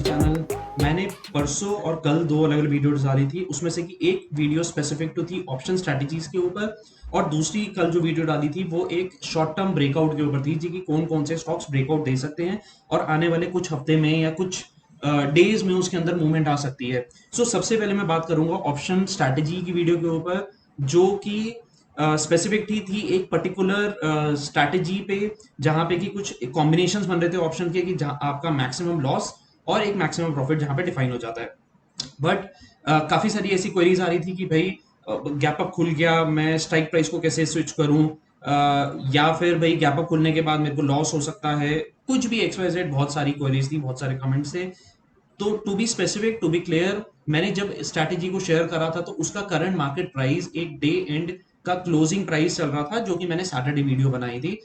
Channel. मैंने परसों और कल 2 अलग-अलग वीडियोज़ डाली थी, उसमें से कि एक वीडियो स्पेसिफिक टू थी ऑप्शन स्ट्रैटेजीज़ के ऊपर और दूसरी कल जो वीडियो डाली थी वो एक शॉर्ट टर्म ब्रेकआउट के ऊपर थी जी कि कौन-कौन से स्टॉक्स ब्रेकआउट दे सकते हैं और आने वाले कुछ हफ्ते में या कुछ डेज़ में उसके अंदर मूवमेंट आ सकती है। सबसे पहले मैं बात करूँगा ऑप्शन स्ट्रैटेजी की वीडियो के ऊपर जो कि स्पेसिफिक थी एक पर्टिकुलर स्ट्रैटेजी पे जहाँ पे कि कुछ कॉम्बिनेशंस बन रहे थे ऑप्शन के कि जहाँ आपका मैक्सिमम लॉस और एक मैक्सिमम प्रॉफिट जहाँ पे डिफाइन हो जाता है। बट काफ़ी सारी ऐसी क्वेरीज आ रही थी कि भाई गैप अप खुल गया, मैं स्ट्राइक प्राइस को कैसे स्विच करूं, या फिर भाई गैप अप खुलने के बाद मेरे को लॉस हो सकता है, कुछ भी एक्स वाई जेड। बहुत सारी क्वेरीज थी, बहुत सारे कमेंट्स थे। तो to be specific, to be clear, मैंने जब स्ट्रैटेजी को शेयर करा था तो उसका करंट मार्केट प्राइस एक डे एंड का क्लोजिंग प्राइस चल रहा था जो कि मैंने सैटरडे वीडियो बनाई थी।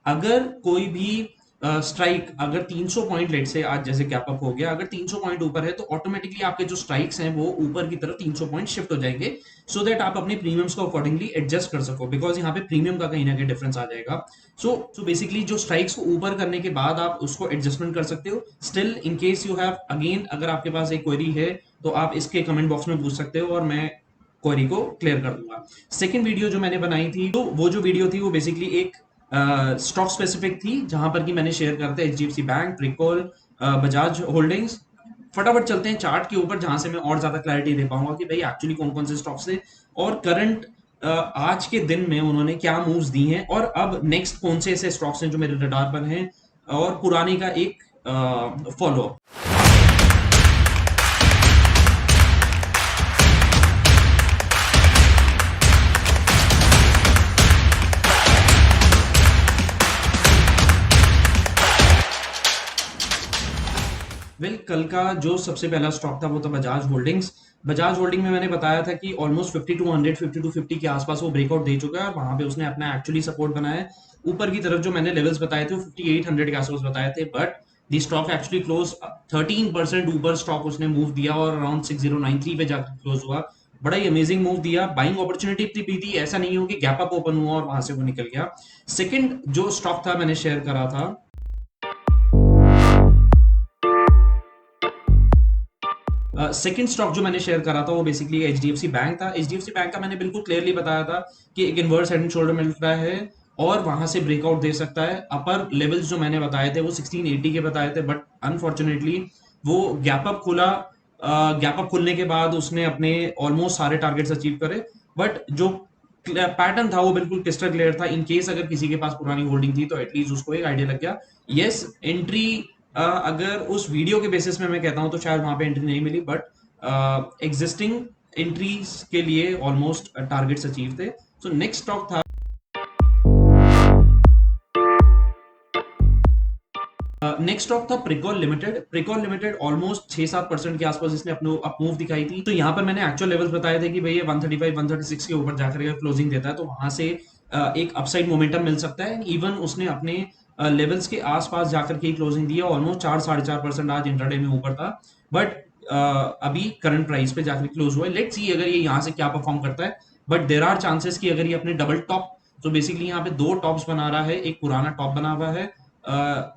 अगर कोई भी स्ट्राइक अगर 300 पॉइंट लेट से आज जैसे गैप अप हो गया, अगर 300 पॉइंट ऊपर है तो ऑटोमेटिकली आपके जो स्ट्राइक्स हैं वो ऊपर की तरफ 300 पॉइंट शिफ्ट हो जाएंगे सो दैट आप अपने प्रीमियम्स को अकॉर्डिंगली एडजस्ट कर सको, बिकॉज यहाँ पे प्रीमियम का कहीं ना कहीं डिफरेंस आ जाएगा। सो बेसिकली जो स्ट्राइक्स को ऊपर करने के बाद आप उसको एडजस्टमेंट कर सकते हो। Still in case you have again, अगर आपके पास एक क्वेरी है तो आप इसके कमेंट बॉक्स में पूछ सकते हो और मैं क्वेरी को क्लियर कर दूंगा। सेकंड वीडियो जो मैंने बनाई थी, तो वो जो वीडियो थी वो बेसिकली एक स्टॉक स्पेसिफिक थी जहां पर कि मैंने शेयर करते HDFC bank, Pricol, Bajaj holdings. फटाफट चलते हैं चार्ट के ऊपर जहां से मैं और ज्यादा क्लैरिटी दे पाऊंगा कि भाई एक्चुअली कौन कौन से स्टॉक्स थे और करंट आज के दिन में उन्होंने क्या मूव्स दी हैं और अब नेक्स्ट कौन से ऐसे स्टॉक्स हैं जो मेरे रडार पर हैं और पुराने का एक फॉलो अप। कल का जो सबसे पहला स्टॉक था वो था बजाज होल्डिंग्स। बजाज होल्डिंग में मैंने बताया था कि ऑलमोस्ट 5200 5250 के आसपास वो ब्रेकआउट दे चुका है और वहां पे उसने अपना एक्चुअली सपोर्ट बनाया है। ऊपर की तरफ जो मैंने लेवल्स बताए थे वो 5800 के आसपास बताए थे, but the stock actually close 13% ऊपर स्टॉक उसने मूव दिया और अराउंड 6093 पे जाकर क्लोज हुआ। बड़ा ही अमेजिंग मूव दिया, बाइंग अपॉर्चुनिटी भी थी, ऐसा नहीं हो कि गैप अप ओपन हुआ और वहां से वो निकल गया। सेकंड जो स्टॉक था मैंने शेयर करा था, सेकंड स्टॉक जो मैंने शेयर करा था वो बेसिकली एचडीएफसी बैंक था। एचडीएफसी बैंक का मैंने बिल्कुल क्लियरली बताया था कि एक इनवर्स हेड एंड शोल्डर मिल रहा है और वहां से ब्रेकआउट दे सकता है। अपर लेवल्स जो मैंने बताए थे वो 1680 के बताए थे, बट अनफॉर्चुनेटली वो गैप अप खुला। गैप अप खुलने के बाद उसने अपने ऑलमोस्ट सारे टारगेट्स अचीव करे, बट जो पैटर्न था वो बिल्कुल क्रिस्टल क्लियर था। इन केस अगर किसी के पास पुरानी होल्डिंग थी तो एटलीस्ट उसको एक आइडिया लग गया। यस, एंट्री अगर उस वीडियो के बेसिस में मैं कहता हूं तो शायद वहां पे एंट्री नहीं मिली, बट एग्जिस्टिंग एंट्रीज के लिए ऑलमोस्ट टारगेट्स अचीव थे। नेक्स्ट स्टॉक था नेक्स्ट स्टॉक था Pricol limited. Pricol limited almost 6-7% के आसपास इसने अपने अप मूव दिखाई थी। तो यहाँ पर मैंने एक्चुअल लेवल्स बताए थे कि भाई ये 135 136 के ऊपर जाकर क्लोजिंग देता है तो वहां से एक अपसाइड मोमेंटम मिल सकता है। इवन उसने अपने लेवल्स के आसपास जाकर के क्लोजिंग दिया, ऑलमोस्ट 4-4.5% आज इंट्राडे में ऊपर था, बट अभी करंट प्राइस पे जाकर क्लोज हुआ है। लेट्स सी अगर ये यहाँ से क्या परफॉर्म करता है, बट देर आर चांसेस कि अगर ये अपने डबल टॉप, तो बेसिकली यहाँ पे 2 टॉप्स बना रहा है, एक पुराना टॉप बना हुआ है,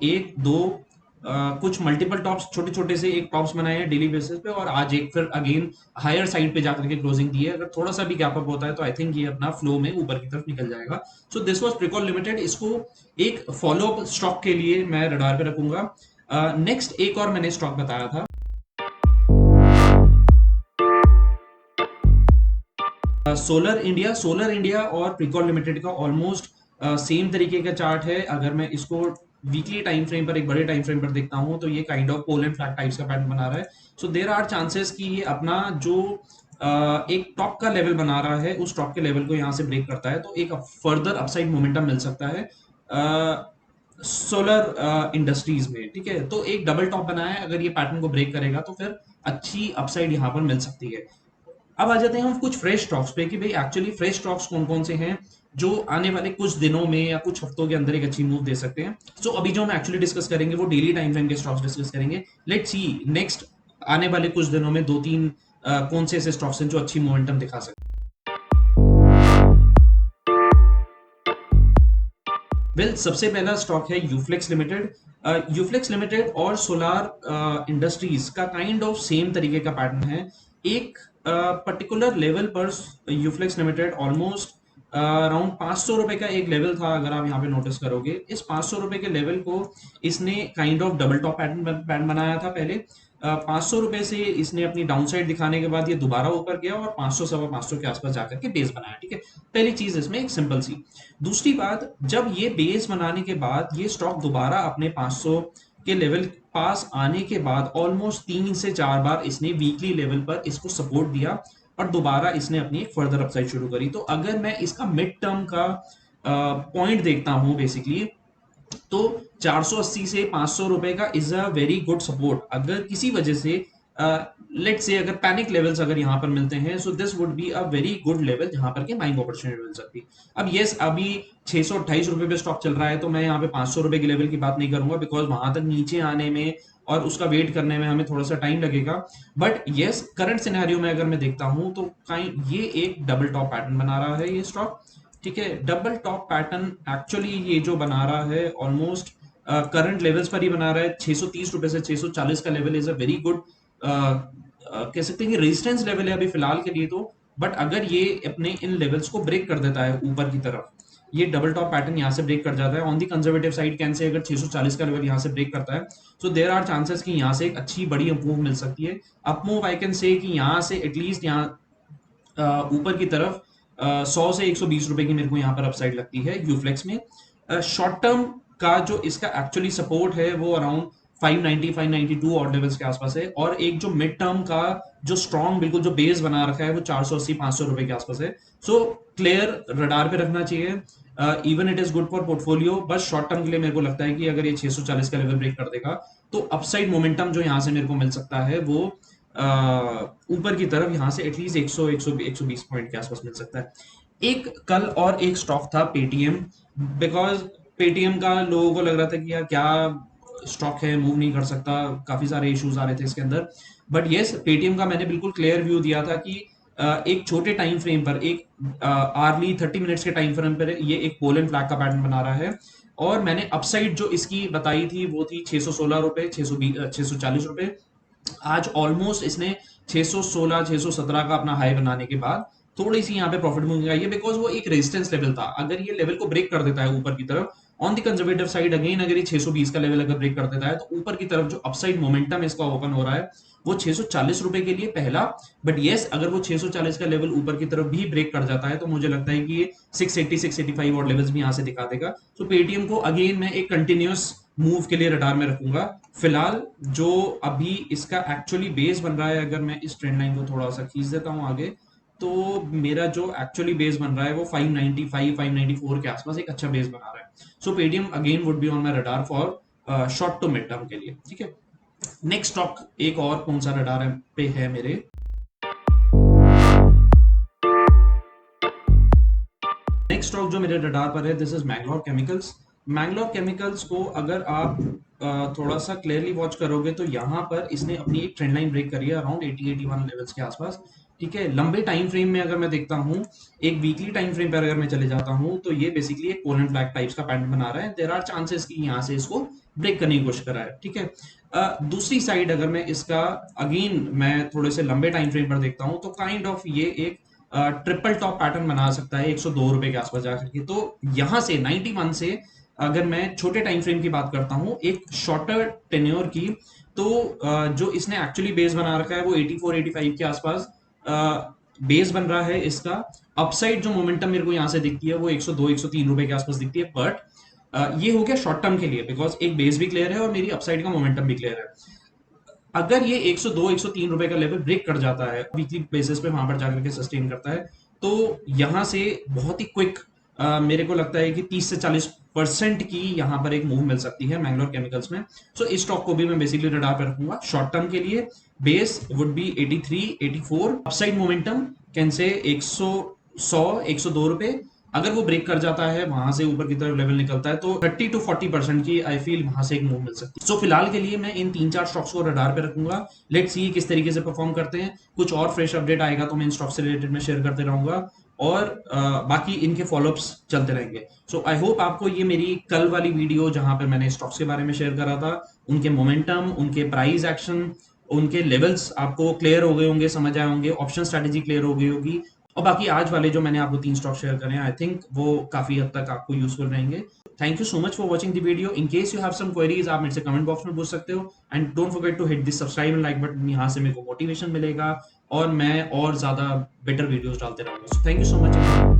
एक दो कुछ मल्टीपल टॉप्स छोटे छोटे से एक टॉप्स बनाए हैं डेली बेसिस पे और आज एक फिर अगेन हायर साइड पे जाकर के क्लोजिंग दी है। अगर थोड़ा सा भी गैप अप होता है तो आई थिंक ये अपना फ्लो में ऊपर की तरफ निकल जाएगा। This was Pricol limited. इसको एक फॉलो अप स्टॉक के लिए मैं रडार पे रखूंगा। नेक्स्ट एक और मैंने स्टॉक बताया था, सोलर इंडिया। सोलर इंडिया और प्रिकॉल लिमिटेड का ऑलमोस्ट सेम तरीके का चार्ट है। अगर मैं इसको वीकली टाइम फ्रेम पर, एक बड़े टाइम फ्रेम पर देखता हूं तो ये kind of pole and flag types का पैटर्न बना रहा है। देयर आर चांसेस कि ये अपना जो एक टॉप का लेवल बना रहा है उस टॉप के लेवल को यहाँ से ब्रेक करता है तो एक फर्दर अपसाइड मोमेंटम मिल सकता है सोलर इंडस्ट्रीज में। ठीक है, तो एक डबल टॉप बनाया है, अगर ये पैटर्न को ब्रेक करेगा तो फिर अच्छी अपसाइड यहाँ पर मिल सकती है। अब आ जाते हैं हम कुछ फ्रेश स्टॉक्स पे कि भाई एक्चुअली फ्रेश स्टॉक्स कौन कौन से हैं जो आने वाले कुछ दिनों में या कुछ हफ्तों के अंदर एक अच्छी मूव दे सकते हैं। अभी जो हम एक्चुअली डिस्कस करेंगे वो डेली टाइम फ्रेम के स्टॉक्स डिस्कस करेंगे। लेट्स सी नेक्स्ट आने वाले कुछ दिनों में 2-3 कौन से ऐसे स्टॉक्स हैं जो अच्छी मोमेंटम दिखा सकते हैं। वेल सबसे पहला स्टॉक है यूफ्लेक्स लिमिटेड। यूफ्लेक्स लिमिटेड और सोलार इंडस्ट्रीज का काइंड ऑफ सेम तरीके का पैटर्न है। एक पर्टिकुलर लेवल पर यूफ्लेक्स लिमिटेड ऑलमोस्ट अराउंड 500 रुपए का एक लेवल था, अगर आप यहाँ पे नोटिस करोगे इस 500 रुपए के लेवल को इसने kind of double top pattern बनाया था पहले। 500 रुपए से इसने अपनी डाउनसाइड दिखाने के बाद ये दोबारा ऊपर गया और 500 सवा 500 के आसपास जाकर के बेस बनाया। ठीक है, पहली चीज इसमें एक सिंपल सी। दूसरी बात, जब ये बेस बनाने के बाद ये स्टॉक दोबारा अपने 500 के लेवल पास आने के बाद ऑलमोस्ट 3 से 4 बार इसने वीकली लेवल पर इसको सपोर्ट दिया और दोबारा इसने अपनी एक फर्दर अपसाइड शुरू करी। तो अगर मैं इसका मिड टर्म का पॉइंट देखता हूं बेसिकली, तो 480 से 500 रुपए का is a very good support. अगर किसी वजह से लेट से अगर पैनिक लेवल्स अगर यहाँ पर मिलते हैं, so this would be a very good level जहां पर के बाइंग अपॉर्चुनिटी मिल सकती। अब यस, अभी 628 रुपए पे स्टॉक चल रहा है, तो मैं यहाँ पे 500 रुपए के लेवल की बात नहीं करूंगा, बिकॉज वहां तक नीचे आने में और उसका वेट करने में हमें थोड़ा सा टाइम लगेगा। बट यस, करंट सिनेरियो में अगर मैं देखता हूं तो ये एक डबल टॉप पैटर्न बना रहा है ये स्टॉक। ठीक है, डबल टॉप पैटर्न एक्चुअली ये जो बना रहा है ऑलमोस्ट करंट लेवल्स पर ही बना रहा है। 630 रुपए से 640 का level is a very good, कह सकते हैं कि रेजिस्टेंस लेवल है अभी फिलहाल के लिए तो। बट अगर ये अपने इन लेवल्स को ब्रेक कर देता है ऊपर की तरफ, ये डबल टॉप पैटर्न यहाँ से ब्रेक कर जाता है on the conservative side, can say अगर 640 का लेवल यहाँ से ब्रेक करता है, सो देयर आर चांसेस कि यहाँ से एक अच्छी बड़ी अपमूव मिल सकती है। अपमूव आई कैन से कि यहाँ से एटलीस्ट यहाँ ऊपर की तरफ 100 से 120 रुपए की मेरे को यहाँ पर अपसाइड लगती है यूफ्लेक्स में। शॉर्ट टर्म का जो इसका एक्चुअली सपोर्ट है वो अराउंड 590 592 और लेवल्स के आसपास है, और एक जो मिड टर्म का जो स्ट्रॉन्ग बिल्कुल जो बेस बना रखा है वो 480 500 रुपए के आसपास है। सो क्लियर रडार पे रखना चाहिए। Even it is good for portfolio, बस शॉर्ट टर्म के लिए मेरे को लगता है कि अगर ये 640 का लेवल ब्रेक कर देगा तो अपसाइड मोमेंटम जो यहाँ से मेरे को मिल सकता है वो ऊपर की तरफ यहाँ से एटलीस्ट 100 120 पॉइंट के आसपास मिल सकता है। एक कल और एक स्टॉक था पेटीएम, बिकॉज पेटीएम का लोगों को लग रहा था कि यार क्या स्टॉक है, मूव नहीं कर सकता, काफी सारे इश्यूज आ रहे थे इसके अंदर। बट यस, पेटीएम का मैंने बिल्कुल क्लियर व्यू दिया था कि एक छोटे टाइम फ्रेम पर, एक आर्ली 30 मिनट्स के टाइम फ्रेम पर ये एक पोल एंड फ्लैग का पैटर्न बना रहा है। और मैंने अपसाइड जो इसकी बताई थी वो थी 616 रुपए, 640 रुपए। आज ऑलमोस्ट इसने 616 617 का अपना हाई बनाने के बाद थोड़ी सी यहाँ पे प्रॉफिट बुकिंग आई है, बिकॉज वो एक रेजिस्टेंस लेवल था। अगर ये लेवल को ब्रेक कर देता है ऊपर की तरफ on the conservative side, again अगर ये 620 का लेवल अगर ब्रेक कर देता है, तो ऊपर की तरफ जो अपसाइड मोमेंटम इसका ओपन हो रहा है वो 640 रुपए के लिए पहला। बट यस, अगर वो 640 का लेवल ऊपर की तरफ भी ब्रेक कर जाता है तो मुझे लगता है कि ये 680 685 और लेवल्स भी यहाँ से दिखा देगा। तो पेटीएम को अगेन मैं एक कंटिन्यूस मूव के लिए रडार में रखूंगा। फिलहाल जो अभी इसका एक्चुअली बेस बन रहा है, अगर मैं इस ट्रेंड लाइन को थोड़ा सा खींच देता हूं आगे, तो मेरा जो एक्चुअली बेस बन रहा है वो 595 594 के आसपास एक अच्छा बेस बना रहा है। So Paytm again would be on my radar for short to mid term के लिए। ठीक है, नेक्स्ट स्टॉक एक और कौन सा रडार पे है मेरे, नेक्स्ट स्टॉक जो मेरे रडार पर है this is Mangalore chemicals. Mangalore chemicals को अगर आप थोड़ा सा क्लियरली वॉच करोगे तो यहाँ पर इसने अपनी एक ट्रेंड लाइन ब्रेक करी है अराउंड 80 81 लेवल्स के आसपास। ठीक है, लंबे टाइम फ्रेम में अगर मैं देखता हूँ, एक वीकली टाइम फ्रेम पर अगर मैं चले जाता हूँ, तो ये बेसिकली एक पोल एंड फ्लैग टाइप्स का पैटर्न बना रहा है। देयर आर चांसेस कि यहाँ से इसको ब्रेक करने की कोशिश कर रहा है। ठीक है, दूसरी साइड अगर मैं इसका अगेन मैं थोड़े से लंबे टाइम फ्रेम पर देखता हूँ, तो काइंड ऑफ ये एक ट्रिपल टॉप पैटर्न बना सकता है 102 रुपए के आसपास जाकर के। तो यहाँ से 91 से अगर मैं छोटे टाइम फ्रेम की बात करता हूँ, एक शॉर्टर टेन्योर की, तो जो इसने एक्चुअली बेस बना रखा है वो 84 85 के आसपास बेस बन रहा है इसका। अपसाइड जो मोमेंटम मेरे को यहाँ से दिखती है वो 102 103 रुपए के आसपास दिखती है। बट ये हो गया शॉर्ट टर्म के लिए, बिकॉज एक बेस भी क्लियर है और मेरी अपसाइड का मोमेंटम भी क्लियर है। अगर ये 102 103 रुपए का लेवल ब्रेक कर जाता है वीकली बेसिस पे, वहां पर जाकर के सस्टेन करता है, तो यहां से बहुत ही क्विक मेरे को लगता है कि 30 से 40% की यहाँ पर एक मूव मिल सकती है मैंगलोर केमिकल्स में। सो इस स्टॉक को भी मैं बेसिकली रडार पे रखूंगा शॉर्ट टर्म के लिए। Base would be 83 84, upside momentum can say 102 रुपए। अगर वो ब्रेक कर जाता है, वहां से ऊपर की तरफ लेवल निकलता है, तो 30 to 40% की आई फील वहां से एक मूव मिल सकती है। सो फिलहाल के लिए मैं इन 3-4 स्टॉक्स को रडार पे रखूंगा। लेट्स सी किस तरीके से परफॉर्म करते हैं। कुछ और फ्रेश अपडेट आएगा तो मैं इन स्टॉक से रिलेटेड में शेयर करते रहूंगा। और बाकी इनके फॉलोअप्स चलते रहेंगे। सो आई होप आपको ये मेरी कल वाली वीडियो जहां पर मैंने स्टॉक्स के बारे में शेयर करा था, उनके मोमेंटम, उनके प्राइस एक्शन, उनके लेवल्स आपको क्लियर हो गए होंगे, समझ आए होंगे, ऑप्शन स्ट्रेटेजी क्लियर हो गई होगी। और बाकी आज वाले जो मैंने आपको 3 स्टॉक शेयर करे हैं, आई थिंक वो काफ़ी हद तक आपको यूज़फुल रहेंगे। Thank you so much for watching the video. In case you have some queries, आप मेरे से कमेंट बॉक्स में पूछ सकते हो। And don't forget to hit this subscribe and like button, यहाँ से मेरे को मोटिवेशन मिलेगा और मैं और ज़्यादा बेटर वीडियोस डालते रहूँगा। So thank you so much.